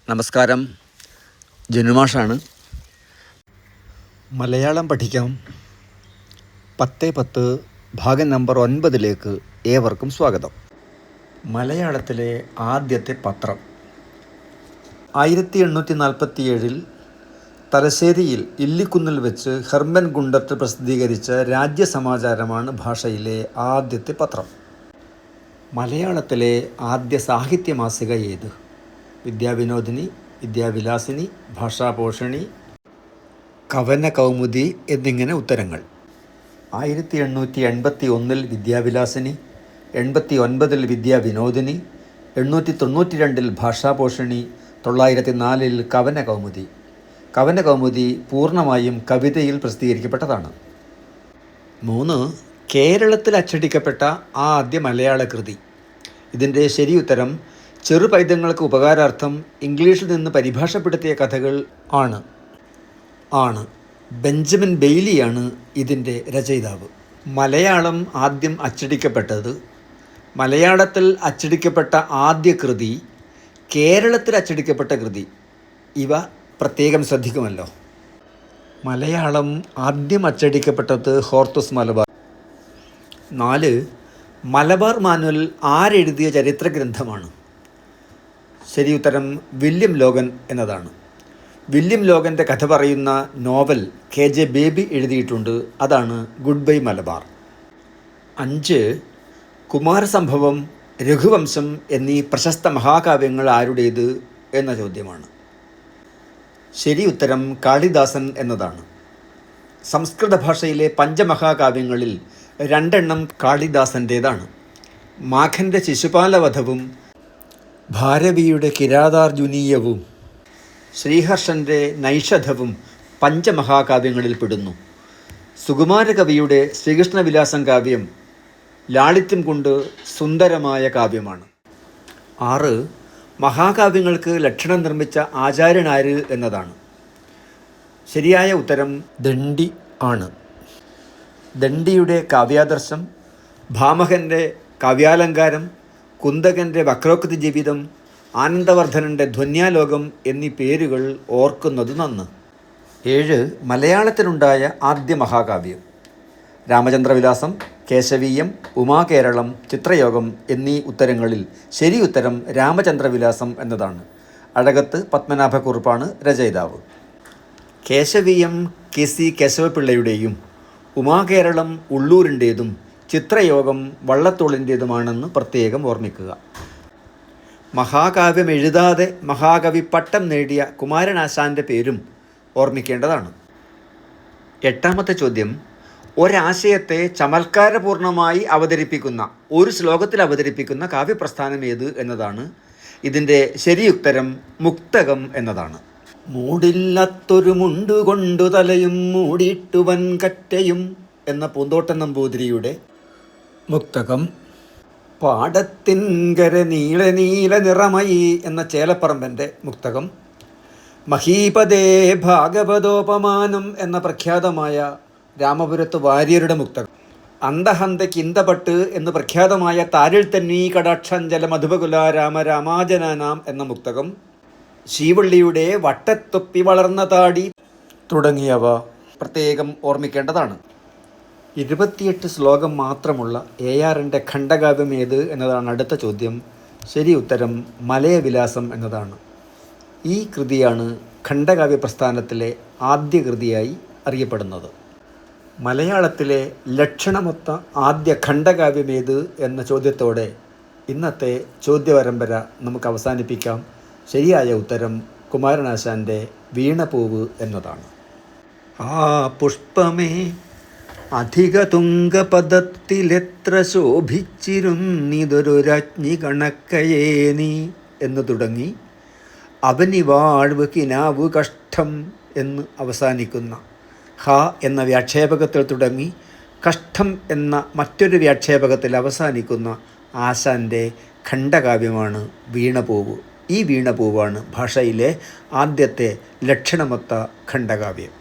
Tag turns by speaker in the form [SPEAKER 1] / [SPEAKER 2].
[SPEAKER 1] നമസ്കാരം, ജനുമാഷാണ്. മലയാളം പഠിക്കാം 10-10 ഭാഗം നമ്പർ 9 ഏവർക്കും സ്വാഗതം. മലയാളത്തിലെ ആദ്യത്തെ പത്രം 1847 തലശ്ശേരിയിൽ ഇല്ലിക്കുന്നിൽ വെച്ച് ഹെർമൻ ഗുണ്ടർട്ട് പ്രസിദ്ധീകരിച്ച രാജ്യസമാചാരമാണ് ഭാഷയിലെ ആദ്യത്തെ പത്രം. മലയാളത്തിലെ ആദ്യ സാഹിത്യമാസിക ഏത്? വിദ്യാവിനോദിനി, വിദ്യാവിലാസിനി, ഭാഷാപോഷിണി, കവന കൗമുദി എന്നിങ്ങനെ ഉത്തരങ്ങൾ. 1881 വിദ്യാവിലാസിനി, 89 വിദ്യാവിനോദിനി, 892 ഭാഷാപോഷിണി, 904 കവന കൗമുദി. കവന കൗമുദി പൂർണ്ണമായും കവിതയിൽ പ്രസിദ്ധീകരിക്കപ്പെട്ടതാണ്. 3. കേരളത്തിൽ അച്ചടിക്കപ്പെട്ട ആദ്യ മലയാള കൃതി. ഇതിൻ്റെ ശരിയുത്തരം ചെറുപൈതങ്ങൾക്ക് ഉപകാരാർത്ഥം ഇംഗ്ലീഷിൽ നിന്ന് പരിഭാഷപ്പെടുത്തിയ കഥകൾ ആണ്. ബെഞ്ചമിൻ ബെയ്ലിയാണ് ഇതിൻ്റെ രചയിതാവ്. മലയാളം ആദ്യം അച്ചടിക്കപ്പെട്ടത്, മലയാളത്തിൽ അച്ചടിക്കപ്പെട്ട ആദ്യ കൃതി, കേരളത്തിൽ അച്ചടിക്കപ്പെട്ട കൃതി, ഇവ പ്രത്യേകം ശ്രദ്ധിക്കുമല്ലോ. മലയാളം ആദ്യം അച്ചടിക്കപ്പെട്ടത് ഹോർത്തൂസ് മലബാർ. 4. മലബാർ മാനുവൽ ആരെഴുതിയ ചരിത്ര ഗ്രന്ഥമാണ്? ശരിയുത്തരം വില്യം ലോഗൻ എന്നതാണ്. വില്യം ലോഗൻ്റെ കഥ പറയുന്ന നോവൽ KJ ബേബി എഴുതിയിട്ടുണ്ട്. അതാണ് ഗുഡ് ബൈ മലബാർ. 5. കുമാരസംഭവം, രഘുവംശം എന്നീ പ്രശസ്ത മഹാകാവ്യങ്ങൾ ആരുടേത് എന്ന ചോദ്യമാണ്. ശരിയുത്തരം കാളിദാസൻ എന്നതാണ്. സംസ്കൃത ഭാഷയിലെ പഞ്ചമഹാകാവ്യങ്ങളിൽ 2 കാളിദാസൻ്റേതാണ്. മാഖൻ്റെ ശിശുപാലവധവും ഭാരവിയുടെ കിരാതാർജുനീയവും ശ്രീഹർഷൻ്റെ നൈഷധവും പഞ്ചമഹാകാവ്യങ്ങളിൽ പെടുന്നു. സുകുമാരകവിയുടെ ശ്രീകൃഷ്ണവിലാസം കാവ്യം ലാളിത്യം കൊണ്ട് സുന്ദരമായ കാവ്യമാണ്. 6. മഹാകാവ്യങ്ങൾക്ക് ലക്ഷണം നിർമ്മിച്ച ആചാര്യനാര് എന്നതാണ്. ശരിയായ ഉത്തരം ദണ്ഡി ആണ്. ദണ്ഡിയുടെ കാവ്യാദർശം, ഭാമഹൻ്റെ കാവ്യാലങ്കാരം, കുന്തകൻ്റെ വക്രോക്തി ജീവിതം, ആനന്ദവർദ്ധനൻ്റെ ധ്വന്യാലോകം എന്നീ പേരുകൾ ഓർക്കുന്നത് നന്ന്. 7. മലയാളത്തിലുണ്ടായ ആദ്യ മഹാകാവ്യം. രാമചന്ദ്രവിലാസം, കേശവീയം, ഉമാകേരളം, ചിത്രയോഗം എന്നീ ഉത്തരങ്ങളിൽ ശരിയുത്തരം രാമചന്ദ്രവിലാസം എന്നതാണ്. അഴകത്ത് പത്മനാഭക്കുറുപ്പാണ് രചയിതാവ്. കേശവീയം KC കേശവപിള്ളയുടെയും ഉമാകേരളം ഉള്ളൂരിൻ്റേതും ചിത്രയോഗം വള്ളത്തോളിൻ്റേതുമാണെന്ന് പ്രത്യേകം ഓർമ്മിക്കുക. മഹാകാവ്യം എഴുതാതെ മഹാകവി പട്ടം നേടിയ കുമാരനാശാൻ്റെ പേരും ഓർമ്മിക്കേണ്ടതാണ്. 8ാമത്തെ ചോദ്യം, ഒരാശയത്തെ ചമത്കാരപൂർണമായി അവതരിപ്പിക്കുന്ന, ഒരു ശ്ലോകത്തിൽ അവതരിപ്പിക്കുന്ന കാവ്യപ്രസ്ഥാനം ഏത് എന്നതാണ്. ഇതിൻ്റെ ശരിയുത്തരം മുക്തകം എന്നതാണ്. മൂടില്ലാത്തൊരു മുണ്ടുകൊണ്ടു തലയും മൂടിയിട്ടുവൻ കറ്റയും എന്ന പൂന്തോട്ടം നമ്പൂതിരിയുടെ മുക്തകം, പാടത്തിൻകര നീല നീല നിറമയി എന്ന ചേലപ്പറമ്പൻ്റെ മുക്തകം, മഹീപദേ ഭാഗവതോപമാനം എന്ന പ്രഖ്യാതമായ രാമപുരത്ത് വാര്യരുടെ മുക്തകം, അന്തഹന്തയ്ക്ക് ഇന്തപട്ട് എന്ന് പ്രഖ്യാതമായ താരിൽ തന്നീ കടാക്ഷഞ്ചല മധുപകുല രാമ രാമാജനാനാം എന്ന മുക്തകം, ശീവള്ളിയുടെ വട്ടത്തൊപ്പി വളർന്ന താടി തുടങ്ങിയവ പ്രത്യേകം ഓർമ്മിക്കേണ്ടതാണ്. 28 ശ്ലോകം മാത്രമുള്ള ARൻ്റെ ഖണ്ഡകാവ്യം ഏത് എന്നതാണ് അടുത്ത ചോദ്യം. ശരി ഉത്തരം മലയവിലാസം എന്നതാണ്. ഈ കൃതിയാണ് ഖണ്ഡകാവ്യ പ്രസ്ഥാനത്തിലെ ആദ്യ കൃതിയായി അറിയപ്പെടുന്നത്. മലയാളത്തിലെ ലക്ഷണമൊത്ത ആദ്യ ഖണ്ഡകാവ്യം ഏത് എന്ന ചോദ്യത്തോടെ ഇന്നത്തെ ചോദ്യപരമ്പര നമുക്ക് അവസാനിപ്പിക്കാം. ശരിയായ ഉത്തരം കുമാരനാശാൻ്റെ വീണപൂവ് എന്നതാണ്. ആ പുഷ്പമേ അധിക തുംഗപദത്തിലെത്ര ശോഭിച്ചിരുന്നിതൊരു രാജ്ഞി കണക്കയേ നീ എന്ന് തുടങ്ങി അവനി വാഴ്വ് കിനാവ് കഷ്ടം എന്ന് അവസാനിക്കുന്ന ഹ എന്ന വ്യാക്ഷേപകത്തിൽ തുടങ്ങി കഷ്ടം എന്ന മറ്റൊരു വ്യാക്ഷേപകത്തിൽ അവസാനിക്കുന്ന ആശാൻ്റെ ഖണ്ഡകാവ്യമാണ് വീണപൂവ്. ഈ വീണപൂവാണ് ഭാഷയിലെ ആദ്യത്തെ ലക്ഷണമൊത്ത ഖണ്ഡകാവ്യം.